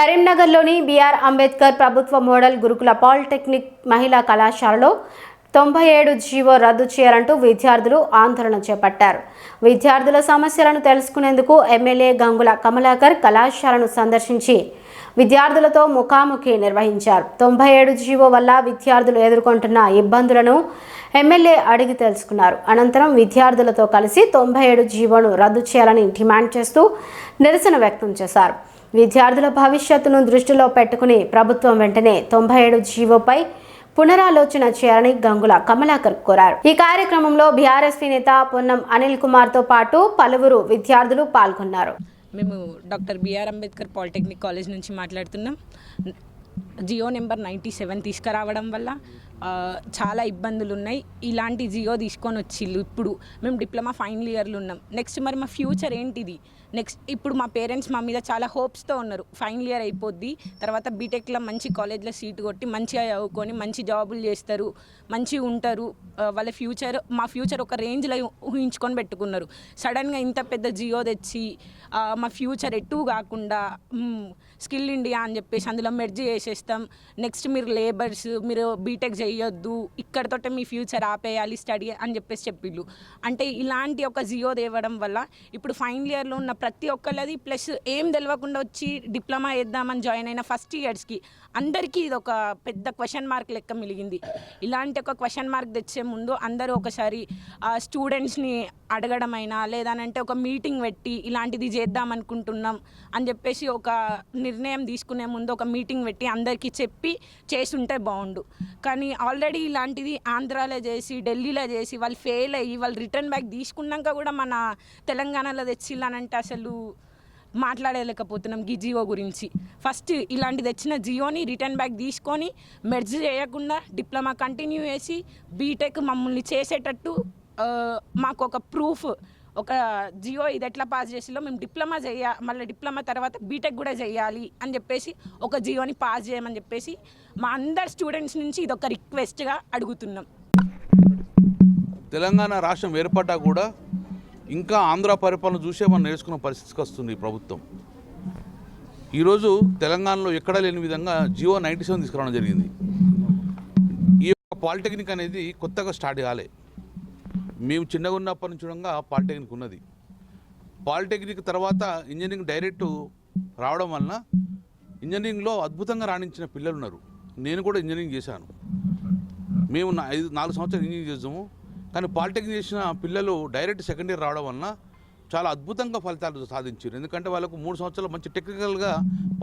కరీంనగర్లోని బిఆర్ అంబేద్కర్ ప్రభుత్వ మోడల్ గురుకుల పాలిటెక్నిక్ మహిళా కళాశాలలో 97 జీవో రద్దు చేయాలంటూ విద్యార్థులు ఆందోళన చేపట్టారు. విద్యార్థుల సమస్యలను తెలుసుకునేందుకు ఎమ్మెల్యే గంగుల కమలాకర్ కళాశాలను సందర్శించి విద్యార్థులతో ముఖాముఖి నిర్వహించారు. 97 జీవో వల్ల విద్యార్థులు ఎదుర్కొంటున్న ఇబ్బందులను ఎమ్మెల్యే అడిగి తెలుసుకున్నారు. అనంతరం విద్యార్థులతో కలిసి 97 జీవోను రద్దు చేయాలని డిమాండ్ చేస్తూ నిరసన వ్యక్తం చేశారు. విద్యార్థుల భవిష్యత్తును దృష్టిలో పెట్టుకుని ప్రభుత్వం వెంటనే 97 జీవోపై పునరాలోచన చేయాలని గంగుల కమలాకర్ కోరారు. ఈ కార్యక్రమంలో బీఆర్ఎస్పీ నేత పొన్నం అనిల్ కుమార్తో పాటు పలువురు విద్యార్థులు పాల్గొన్నారు. మేము doctor B R Ambedkar polytechnic college నుంచి మాట్లాడుతున్నాం. జియో నెంబర్ 97 తీసుకురావడం వల్ల చాలా ఇబ్బందులు ఉన్నాయి. ఇలాంటి జియో తీసుకొని వచ్చిళ్ళు. ఇప్పుడు మేము డిప్లొమా ఫైనల్ ఇయర్లో ఉన్నాం. నెక్స్ట్ మరి మా ఫ్యూచర్ ఏంటిది? నెక్స్ట్ ఇప్పుడు మా పేరెంట్స్ మా మీద చాలా హోప్స్తో ఉన్నారు. ఫైనల్ ఇయర్ అయిపోద్ది, తర్వాత బీటెక్లో మంచి కాలేజ్లో సీటు కొట్టి మంచిగా చదువుకొని మంచి జాబులు చేస్తారు, మంచిగా ఉంటారు. వాళ్ళ ఫ్యూచర్ మా ఫ్యూచర్ ఒక రేంజ్లో ఊహించుకొని పెట్టుకున్నారు. సడన్గా ఇంత పెద్ద జియో తెచ్చి మా ఫ్యూచర్ ఎటు కాకుండా స్కిల్ ఇండియా అని చెప్పేసి అందులో మెర్జ్ చేసేస్తాం. నెక్స్ట్ మీరు లేబర్స్, మీరు బీటెక్ చేయొద్దు, ఇక్కడితోటే మీ ఫ్యూచర్ ఆపేయాలి స్టడీ అని చెప్పేసి చెప్పిళ్ళు. అంటే ఇలాంటి ఒక జియో తేవడం వల్ల ఇప్పుడు ఫైనల్ ఇయర్లో ఉన్న ప్రతి ఒక్కళ్ళది ప్లస్ ఏం తెలియకుండా వచ్చి డిప్లొమా వేద్దామని జాయిన్ అయిన ఫస్ట్ ఇయర్స్కి అందరికీ ఇది ఒక పెద్ద క్వశ్చన్ మార్క్ లెక్క మిలిగింది. ఇలాంటి ఒక క్వశ్చన్ మార్క్ తెచ్చే ముందు అందరూ ఒకసారి స్టూడెంట్స్ని అడగడమైనా లేదనంటే ఒక మీటింగ్ పెట్టి ఇలాంటిది చేద్దామనుకుంటున్నాం అని చెప్పేసి ఒక నిర్ణయం తీసుకునే ముందు ఒక మీటింగ్ పెట్టి అందరికీ చెప్పి చేసుంటే బాగుండు. కానీ ఆల్రెడీ ఇలాంటిది ఆంధ్రాలో చేసి ఢిల్లీలో చేసి వాళ్ళు ఫెయిల్ అయ్యి వాళ్ళు రిటర్న్ బ్యాక్ తీసుకున్నాక కూడా మన తెలంగాణలో తెచ్చిల్లానంటే అసలు మాట్లాడలేకపోతున్నాం ఈ జియో గురించి. ఫస్ట్ ఇలాంటి తెచ్చిన జియోని రిటర్న్ బ్యాక్ తీసుకొని మెర్జ్ చేయకుండా డిప్లొమా కంటిన్యూ చేసి బీటెక్ మమ్మల్ని చేసేటట్టు మాకు ఒక ప్రూఫ్, ఒక జియో ఇది ఎట్లా పాస్ చేసిలో మేము డిప్లొమా మళ్ళీ డిప్లొమా తర్వాత బీటెక్ కూడా చేయాలి అని చెప్పేసి ఒక జియోని పాస్ చేయమని చెప్పేసి మా అందరు స్టూడెంట్స్ నుంచి ఇది ఒక రిక్వెస్ట్గా అడుగుతున్నాం. తెలంగాణ రాష్ట్రం ఏర్పడ్డా కూడా ఇంకా ఆంధ్ర పరిపాలన చూసే మనం నేర్చుకున్న పరిస్థితికి వస్తుంది ఈ ప్రభుత్వం. ఈరోజు తెలంగాణలో ఎక్కడా లేని విధంగా జియో 97 తీసుకురావడం జరిగింది. ఈ యొక్క పాలిటెక్నిక్ అనేది కొత్తగా స్టార్ట్ కాలే. మేము చిన్నగా ఉన్నప్పటి నుంచి చూడంగా పాలిటెక్నిక్ ఉన్నది. పాలిటెక్నిక్ తర్వాత ఇంజనీరింగ్ డైరెక్ట్ రావడం వలన ఇంజనీరింగ్లో అద్భుతంగా రాణించిన పిల్లలు ఉన్నారు. నేను కూడా ఇంజనీరింగ్ చేశాను. మేము 4 సంవత్సరాలు ఇంజనీరింగ్ చేసాము. కానీ పాలిటెక్నిక్ చేసిన పిల్లలు డైరెక్ట్ సెకండ్ ఇయర్ రావడం వలన చాలా అద్భుతంగా ఫలితాలు సాధించారు. ఎందుకంటే వాళ్ళకు 3 సంవత్సరాలు మంచి టెక్నికల్గా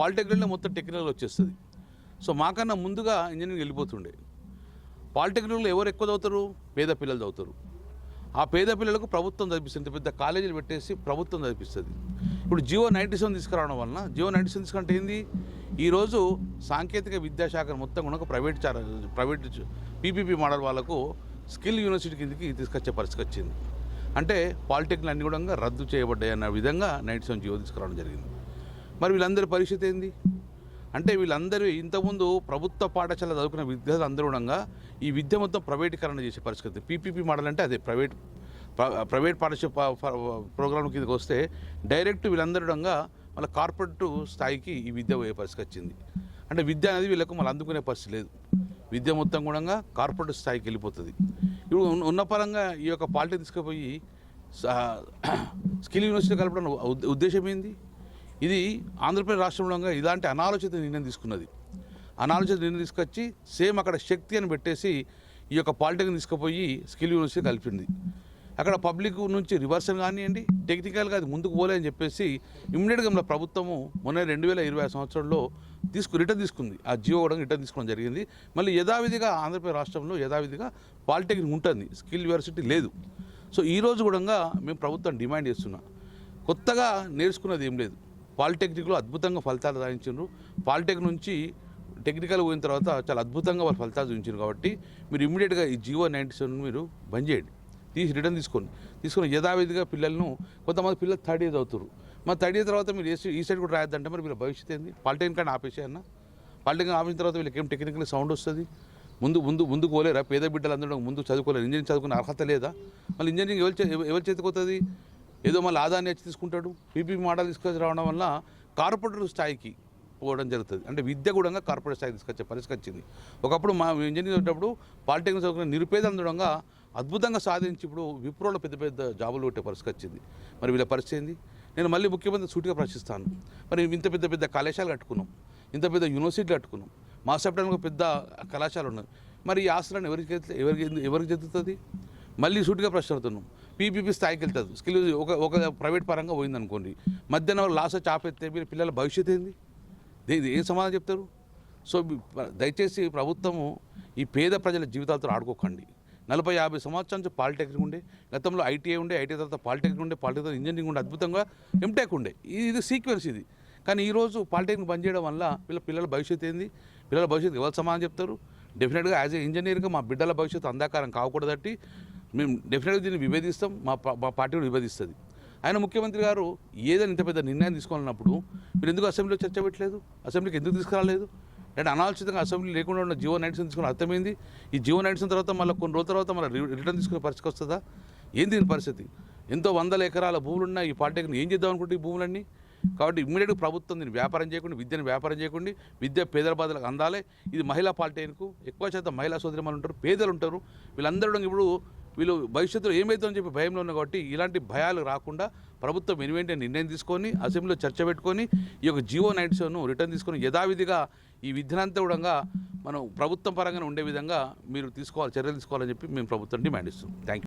పాలిటెక్నిక్లో మొత్తం టెక్నికల్ వచ్చేస్తుంది. సో మాకన్నా ముందుగా ఇంజనీరింగ్ వెళ్ళిపోతుండే. పాలిటెక్నిక్లో ఎవరు ఎక్కువ చదువుతారు? పేద పిల్లలు చదువుతారు. ఆ పేద పిల్లలకు ప్రభుత్వం చదివిస్తుంది. పెద్ద కాలేజీలు పెట్టేసి ప్రభుత్వం చదివిస్తుంది. ఇప్పుడు జియో 97 తీసుకురావడం వలన జియో 97 తీసుకుంటే ఏంది? ఈరోజు సాంకేతిక విద్యాశాఖ మొత్తం కూడా ప్రైవేట్ పీపీపీ మోడల్ వాళ్ళకు స్కిల్ యూనివర్సిటీ కిందకి తీసుకొచ్చే పరిస్థితి వచ్చింది. అంటే పాలిటెక్నిక్ అన్ని కూడా రద్దు చేయబడ్డాయి అన్న విధంగా 97 జియో తీసుకురావడం జరిగింది. మరి వీళ్ళందరి పరిస్థితి ఏంది అంటే వీళ్ళందరూ ఇంతకుముందు ప్రభుత్వ పాఠశాల చదువుకున్న విద్యార్థులు అందరూ కూడా ఈ విద్య మొత్తం ప్రైవేటీకరణ చేసే పరిస్థితి. పీపీపీ మోడల్ అంటే అదే ప్రైవేట్ పాఠశాల ప్రోగ్రాం కిందకి వస్తే డైరెక్ట్ వీళ్ళందరూ కూడా వాళ్ళ కార్పొరేట్ స్థాయికి ఈ విద్య పోయే పరిస్థితి వచ్చింది. అంటే విద్య అనేది వీళ్ళకు మళ్ళీ అందుకునే పరిస్థితి లేదు. విద్య మొత్తం కూడా కార్పొరేట్ స్థాయికి వెళ్ళిపోతుంది. ఇప్పుడు ఉన్న పరంగా ఈ యొక్క పాలిటెక్నిక్ తీసుకుపోయి స్కిల్ యూనివర్సిటీ కలపడం ఉద్దేశం ఏంది? ఇది ఆంధ్రప్రదేశ్ రాష్ట్రంలో ఇలాంటి అనాలోచిత నిర్ణయం తీసుకున్నది. అనాలోచిత నిర్ణయం తీసుకొచ్చి సేమ్ అక్కడ శక్తి అని పెట్టేసి ఈ యొక్క పాలిటెక్నిక్ తీసుకుపోయి స్కిల్ యూనివర్సిటీ కలిపింది. అక్కడ పబ్లిక్ నుంచి రివర్సల్ కానివ్వండి, టెక్నికల్గా అది ముందుకు పోలే అని చెప్పేసి ఇమ్మీడియట్గా మన ప్రభుత్వము మొన్న 2020 సంవత్సరంలో రిటర్న్ తీసుకుంది. ఆ జియో కూడా రిటర్న్ తీసుకోవడం జరిగింది. మళ్ళీ యథావిధిగా ఆంధ్రప్రదేశ్ రాష్ట్రంలో యథావిధిగా పాలిటెక్నిక్ ఉంటుంది, స్కిల్ యూనివర్సిటీ లేదు. సో ఈరోజు కూడా మేము ప్రభుత్వం డిమాండ్ చేస్తున్నాం. కొత్తగా నేర్చుకున్నది ఏం లేదు. పాలిటెక్నిక్లో అద్భుతంగా ఫలితాలు సాధించారు. పాలిటెక్నిక్ నుంచి టెక్నికల్ పోయిన తర్వాత చాలా అద్భుతంగా వాళ్ళు ఫలితాలు చూపించారు. కాబట్టి మీరు ఇమ్మీడియట్గా ఈ జియో 97 మీరు బంద్ చేయండి, రిటర్న్ తీసుకొని యథావిధిగా పిల్లలను, కొంతమంది పిల్లలు 3rd ఇయర్ అవుతారు. మరి 3rd ఇయర్ తర్వాత మీరు ఈ సైడ్ కూడా రాయొద్దంటే మరి వీళ్ళ భవిష్యత్తు ఏంది? పాలిటెక్నిక్ కానీ ఆపేసాయన్న. పాలిటెక్నిక్ ఆపిన తర్వాత వీళ్ళకి ఏం టెక్నికల్ సౌండ్ వస్తుంది? ముందుకు పోలేరా? పేద బిడ్డలు అందరూ ముందు చదువుకోలేరు. ఇంజనీరింగ్ చదువుకునే అర్హత లేదా? మళ్ళీ ఇంజనీరింగ్ ఎవరి చేతికి వస్తుంది? ఏదో మళ్ళీ ఆదాయాన్ని వచ్చి తీసుకుంటాడు. పీపీపీ మోడల్ తీసుకొని రావడం వల్ల కార్పొరేటర్ స్థాయికి పోవడం జరుగుతుంది. అంటే విద్య కూడా కార్పొరేట్ స్థాయికి తీసుకొచ్చే పరిస్థితి వచ్చింది. ఒకప్పుడు మా ఇంజనీరింగ్ వచ్చేటప్పుడు పాలిటెక్నిక్ చదువుకున్న నిరుపేదలుగా అద్భుతంగా సాధించి ఇప్పుడు విప్రోలో పెద్ద పెద్ద జాబులు కొట్టే పరిస్థితి వచ్చింది. మరి వీళ్ళ పరిస్థితి ఏంది? నేను మళ్ళీ ముఖ్యమంత్రి సూటిగా ప్రశ్నిస్తాను. మరి ఇంత పెద్ద పెద్ద కళాశాలలు కట్టుకున్నాం, ఇంత పెద్ద యూనివర్సిటీలు కట్టుకున్నాం, మా సెప్టెంబర్లో పెద్ద కళాశాల ఉన్నది. మరి ఈ ఆస్తులను ఎవరికి చెందుతుంది? మళ్ళీ సూటిగా ప్రశ్న అడుగుతున్నాం. పీపీపీ స్థాయికి వెళ్తుంది, స్కిల్ ఒక ప్రైవేట్ పరంగా పోయిందనుకోండి, మధ్యాహ్నం లాస్ వచ్చి ఆపెత్తే మీరు పిల్లల భవిష్యత్తు ఏంది? ఏం సమాధానం చెప్తారు? సో దయచేసి ప్రభుత్వము ఈ పేద ప్రజల జీవితాలతో ఆడుకోకండి. 40-50 సంవత్సరాల నుంచి పాలిటెక్నిక్ ఉండే, గతంలో ఐటీఐ ఉండే, ఐటీఐ తర్వాత పాలిటెక్నిక్ ఉండే, పాలిటెక్నిక్ ఇంజనీరింగ్ ఉండే, అద్భుతంగా ఎంటెక్ ఉండే. ఇది సీక్వెన్స్ ఇది. కానీ ఈరోజు పాలిటెక్నిక్ బంద్ చేయడం వల్ల పిల్లల భవిష్యత్తు ఏంది? పిల్లల భవిష్యత్తు ఎవరు సమాధానం చెప్తారు? డెఫినెట్గా యాజ్ ఏ ఇంజనీర్గా మా బిడ్డల భవిష్యత్తు అంధకారం కాకూడదట్టి మేము డెఫినెట్గా దీన్ని విభేదిస్తాం. మా పార్టీ కూడా విభేదిస్తుంది. ఆయన ముఖ్యమంత్రి గారు ఏదైనా ఇంత పెద్ద నిర్ణయం తీసుకోవాలన్నప్పుడు మీరు ఎందుకు అసెంబ్లీలో చర్చ పెట్టలేదు? అసెంబ్లీకి ఎందుకు తీసుకురాలేదు? అంటే అనాలోచితంగా అసెంబ్లీ లేకుండా ఉన్న జియో 97 తీసుకుని అర్థమైంది. ఈ జియో 97 తర్వాత మళ్ళీ కొన్ని రోజుల తర్వాత మళ్ళీ రిటర్న్ తీసుకునే పరిస్థితి వస్తుందా? ఏంది దీని పరిస్థితి? ఎంతో 100 ఎకరాల భూములున్న ఈ పాలిటెక్నిక్ ఏం చేద్దాం అనుకుంటే ఈ భూములన్నీ? కాబట్టి ఇమ్మీడియట్గా ప్రభుత్వం దీన్ని వ్యాపారం చేయకుండా, విద్యను వ్యాపారం చేయకుండా, విద్య పేదల బాధలకు అందాలి. ఇది మహిళా పాలిటెక్నిక్, ఎక్కువ శాతం మహిళా సోదరిమణులు ఉంటారు, పేదలు ఉంటారు. వీళ్ళందరూ ఇప్పుడు వీళ్ళు భవిష్యత్తులో ఏమవుతుందని చెప్పి భయంలో ఉన్నారు. కాబట్టి ఇలాంటి భయాలు రాకుండా ప్రభుత్వం వెనువెంటనే నిర్ణయం తీసుకొని అసెంబ్లీలో చర్చ పెట్టుకొని ఈ యొక్క జియో 97ను రిటర్న్ తీసుకొని యథావిధిగా ఈ విద్యనంతా కూడా మనం ప్రభుత్వం పరంగానే ఉండే విధంగా మీరు చర్యలు తీసుకోవాలని చెప్పి మేము ప్రభుత్వం డిమాండ్ ఇస్తున్నాం. Thank you.